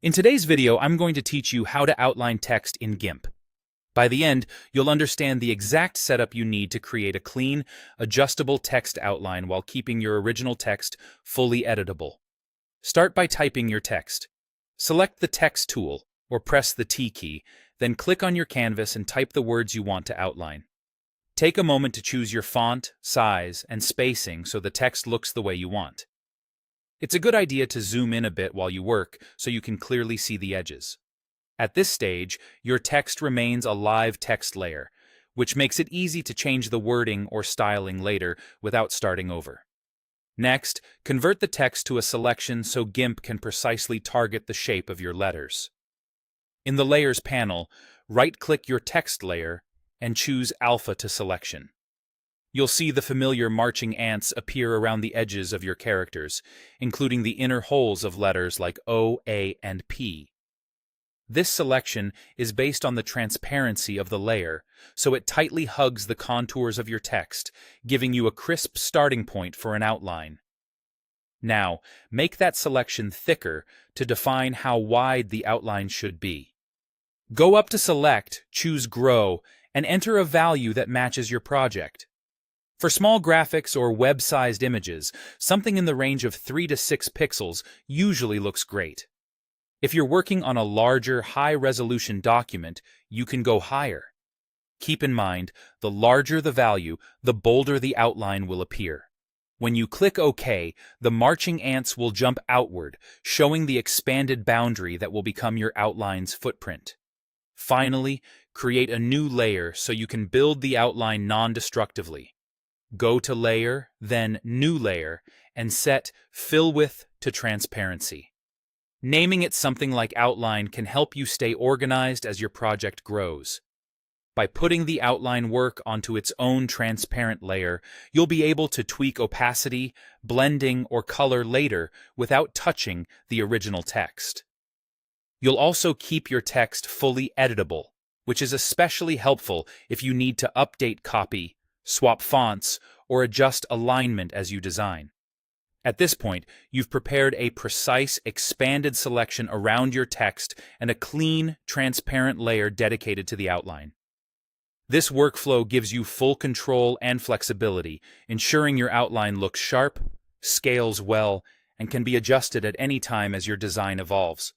In today's video, I'm going to teach you how to outline text in GIMP. By the end, you'll understand the exact setup you need to create a clean, adjustable text outline while keeping your original text fully editable. Start by typing your text. Select the Text tool, or press the T key, then click on your canvas and type the words you want to outline. Take a moment to choose your font, size, and spacing so the text looks the way you want. It's a good idea to zoom in a bit while you work so you can clearly see the edges. At this stage, your text remains a live text layer, which makes it easy to change the wording or styling later without starting over. Next, convert the text to a selection so GIMP can precisely target the shape of your letters. In the Layers panel, right-click your text layer and choose Alpha to Selection. You'll see the familiar marching ants appear around the edges of your characters, including the inner holes of letters like O, A, and P. This selection is based on the transparency of the layer, so it tightly hugs the contours of your text, giving you a crisp starting point for an outline. Now, make that selection thicker to define how wide the outline should be. Go up to Select, choose Grow, and enter a value that matches your project. For small graphics or web-sized images, something in the range of 3 to 6 pixels usually looks great. If you're working on a larger, high-resolution document, you can go higher. Keep in mind, the larger the value, the bolder the outline will appear. When you click OK, the marching ants will jump outward, showing the expanded boundary that will become your outline's footprint. Finally, create a new layer so you can build the outline non-destructively. Go to Layer, then New Layer, and set Fill With to Transparency. Naming it something like Outline can help you stay organized as your project grows. By putting the outline work onto its own transparent layer, you'll be able to tweak opacity, blending, or color later without touching the original text. You'll also keep your text fully editable, which is especially helpful if you need to update copy, swap fonts, or adjust alignment as you design. At this point, you've prepared a precise, expanded selection around your text and a clean, transparent layer dedicated to the outline. This workflow gives you full control and flexibility, ensuring your outline looks sharp, scales well, and can be adjusted at any time as your design evolves.